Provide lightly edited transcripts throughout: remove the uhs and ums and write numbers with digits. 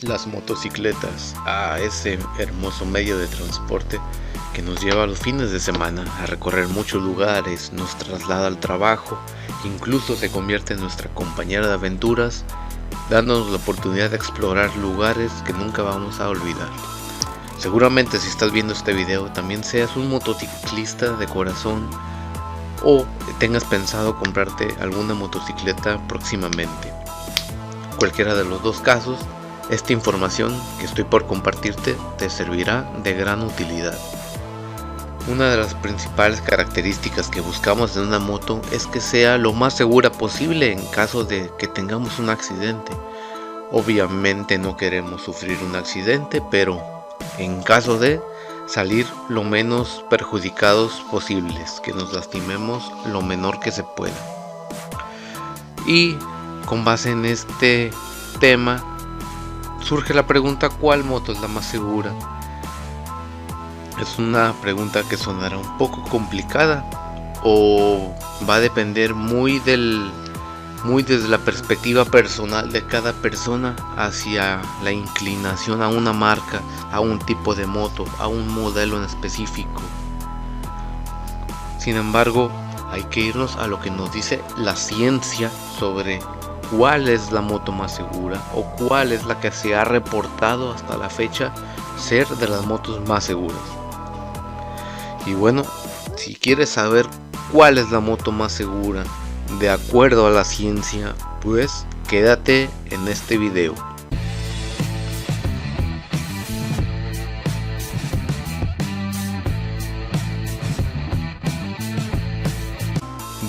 Las motocicletas, ese hermoso medio de transporte que nos lleva a los fines de semana a recorrer muchos lugares, nos traslada al trabajo, incluso se convierte en nuestra compañera de aventuras, dándonos la oportunidad de explorar lugares que nunca vamos a olvidar. Seguramente si estás viendo este video también seas un motociclista de corazón o tengas pensado comprarte alguna motocicleta próximamente. Cualquiera de los dos casos, esta información que estoy por compartirte te servirá de gran utilidad. Una de las principales características que buscamos en una moto es que sea lo más segura posible en caso de que tengamos un accidente. Obviamente no queremos sufrir un accidente, pero en caso de salir lo menos perjudicados posibles, que nos lastimemos lo menor que se pueda. Y con base en este tema surge la pregunta: ¿cuál moto es la más segura? Es una pregunta que sonará un poco complicada o va a depender muy desde la perspectiva personal de cada persona hacia la inclinación a una marca, a un tipo de moto, a un modelo en específico. Sin embargo, hay que irnos a lo que nos dice la ciencia sobre cuál es la moto más segura o cuál es la que se ha reportado hasta la fecha ser de las motos más seguras. Y bueno, si quieres saber cuál es la moto más segura de acuerdo a la ciencia, pues quédate en este video.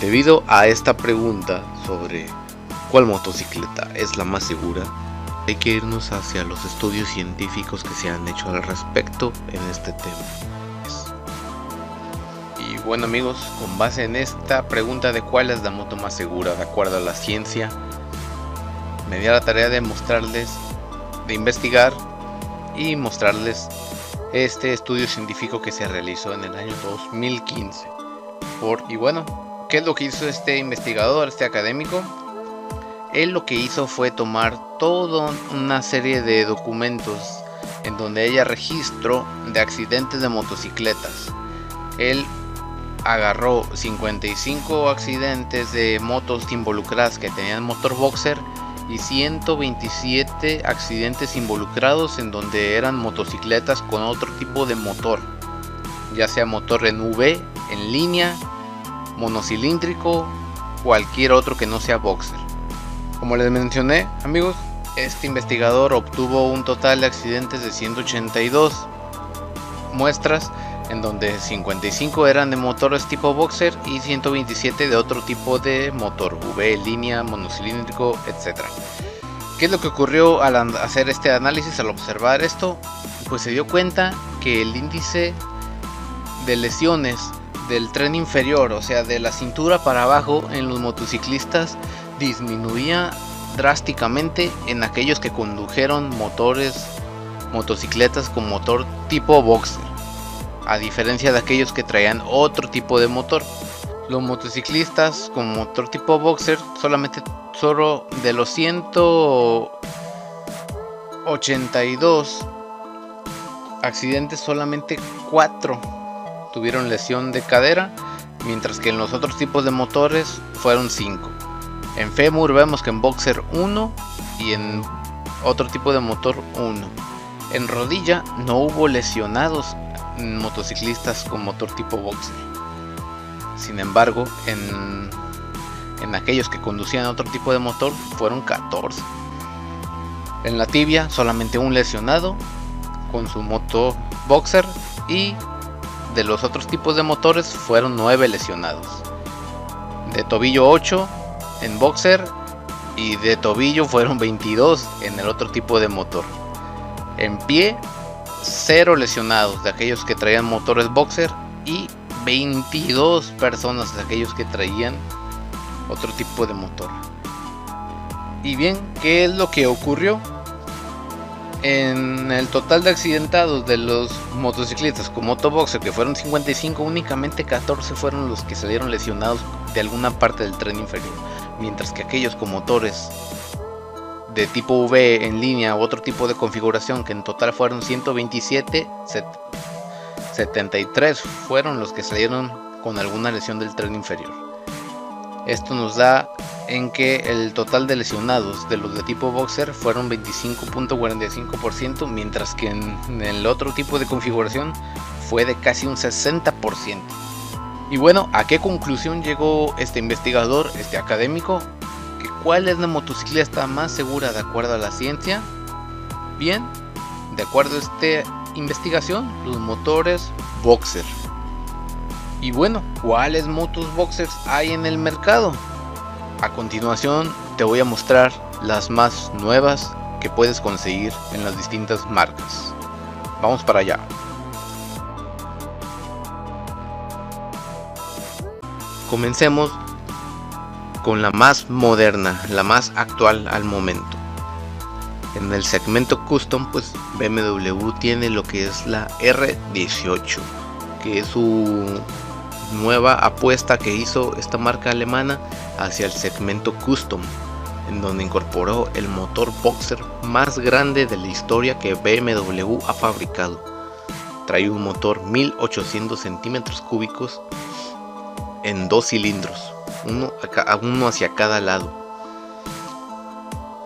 Debido a esta pregunta sobre cuál motocicleta es la más segura, hay que irnos hacia los estudios científicos que se han hecho al respecto en este tema. Y bueno amigos, con base en esta pregunta de cuál es la moto más segura de acuerdo a la ciencia, me di a la tarea de investigar y mostrarles este estudio científico que se realizó en el año 2015. Y bueno, ¿qué es lo que hizo este investigador, este académico? Él lo que hizo fue tomar toda una serie de documentos en donde haya registro de accidentes de motocicletas. Él agarró 55 accidentes de motos involucradas que tenían motor boxer y 127 accidentes involucrados en donde eran motocicletas con otro tipo de motor, ya sea motor en V, en línea, monocilíndrico, cualquier otro que no sea boxer. Como les mencioné amigos, este investigador obtuvo un total de accidentes de 182 muestras, en donde 55 eran de motores tipo boxer y 127 de otro tipo de motor, V, línea, monocilíndrico, etc. ¿Qué es lo que ocurrió al hacer este análisis, al observar esto? Pues se dio cuenta que el índice de lesiones del tren inferior, o sea de la cintura para abajo en los motociclistas, disminuía drásticamente en aquellos que condujeron motocicletas con motor tipo boxer, a diferencia de aquellos que traían otro tipo de motor. Los motociclistas con motor tipo boxer, solo de los 182 accidentes, solamente 4 tuvieron lesión de cadera, mientras que en los otros tipos de motores fueron 5. En fémur vemos que en boxer 1 y en otro tipo de motor 1. En rodilla no hubo lesionados motociclistas con motor tipo boxer. Sin embargo, en aquellos que conducían otro tipo de motor fueron 14. En la tibia solamente un lesionado con su motor boxer, y de los otros tipos de motores fueron 9 lesionados. De tobillo 8 en boxer y de tobillo fueron 22 en el otro tipo de motor. En pie 0 lesionados de aquellos que traían motores boxer y 22 personas de aquellos que traían otro tipo de motor. Y bien, ¿qué es lo que ocurrió? En el total de accidentados de los motociclistas con motoboxer, que fueron 55, únicamente 14 fueron los que salieron lesionados de alguna parte del tren inferior, mientras que aquellos con motores de tipo V en línea u otro tipo de configuración, que en total fueron 127, 73 fueron los que salieron con alguna lesión del tren inferior. Esto nos da en que el total de lesionados de los de tipo boxer fueron 25.45%, mientras que en el otro tipo de configuración fue de casi un 60%. Y bueno, ¿a qué conclusión llegó este investigador, este académico? ¿Que ¿cuál es la motocicleta más segura de acuerdo a la ciencia? Bien, de acuerdo a esta investigación, los motores boxer. Y bueno, ¿cuáles motos boxers hay en el mercado? A continuación te voy a mostrar las más nuevas que puedes conseguir en las distintas marcas. Vamos para allá. Comencemos con la más moderna, la más actual al momento. En el segmento custom, pues BMW tiene lo que es la R18, que es su nueva apuesta que hizo esta marca alemana hacia el segmento custom, en donde incorporó el motor boxer más grande de la historia que BMW ha fabricado. Trae un motor 1800 centímetros cúbicos en 2 cilindros, uno hacia cada lado.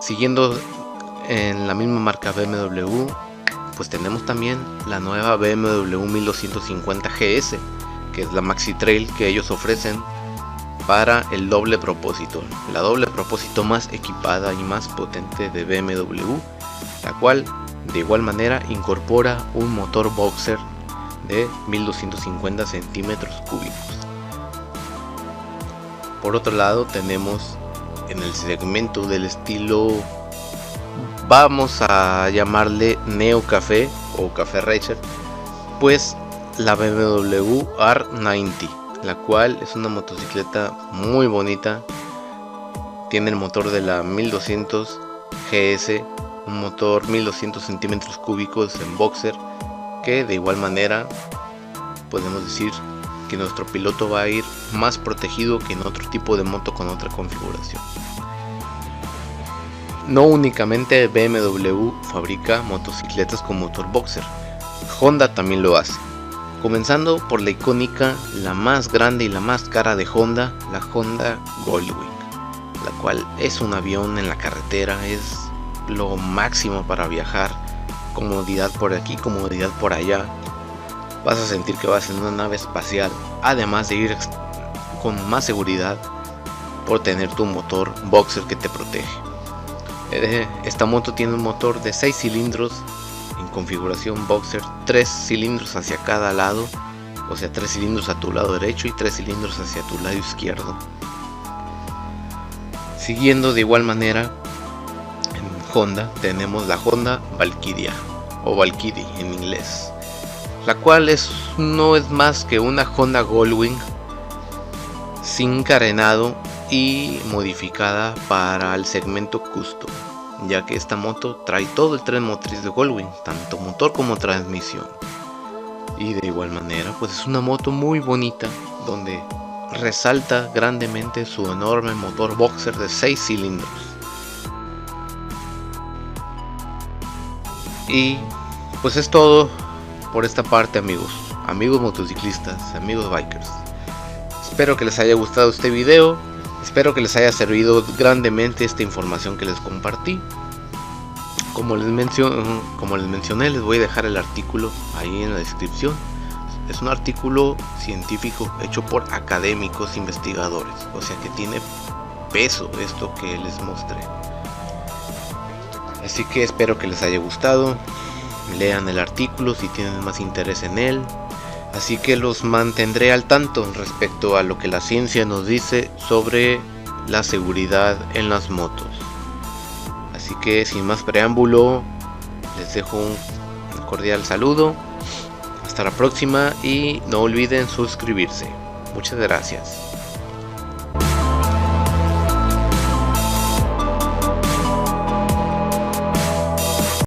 Siguiendo en la misma marca BMW, pues tenemos también la nueva BMW 1250 GS, que es la Maxi Trail que ellos ofrecen para el doble propósito, la doble propósito más equipada y más potente de BMW, la cual de igual manera incorpora un motor boxer de 1250 centímetros cúbicos. Por otro lado, tenemos en el segmento del estilo, vamos a llamarle Neo Café o Café Racer, pues la BMW R90, la cual es una motocicleta muy bonita. Tiene el motor de la 1200 GS, un motor 1200 centímetros cúbicos en boxer, que de igual manera podemos decir que nuestro piloto va a ir más protegido que en otro tipo de moto con otra configuración. No únicamente BMW fabrica motocicletas con motor boxer, Honda también lo hace. Comenzando por la icónica, la más grande y la más cara de Honda, la Honda Goldwing, la cual es un avión en la carretera, es lo máximo para viajar, comodidad por aquí, comodidad por allá. Vas a sentir que vas en una nave espacial, además de ir con más seguridad por tener tu motor boxer que te protege. Esta moto tiene un motor de 6 cilindros en configuración boxer, 3 cilindros hacia cada lado, o sea 3 cilindros a tu lado derecho y 3 cilindros hacia tu lado izquierdo. Siguiendo de igual manera, en Honda tenemos la Honda Valkyria o Valkyrie en inglés, la cual no es más que una Honda Goldwing sin carenado y modificada para el segmento custom, ya que esta moto trae todo el tren motriz de Goldwing, tanto motor como transmisión. Y de igual manera, pues es una moto muy bonita, donde resalta grandemente su enorme motor boxer de 6 cilindros. Y pues es todo por esta parte, amigos motociclistas, amigos bikers. Espero que les haya gustado este video, espero que les haya servido grandemente esta información que les compartí. Como les mencioné, les voy a dejar el artículo ahí en la descripción. Es un artículo científico hecho por académicos investigadores, o sea que tiene peso esto que les mostré. Así que espero que les haya gustado. Lean el artículo si tienen más interés en él. Así que los mantendré al tanto respecto a lo que la ciencia nos dice sobre la seguridad en las motos. Así que sin más preámbulo, les dejo un cordial saludo. Hasta la próxima y no olviden suscribirse. Muchas gracias.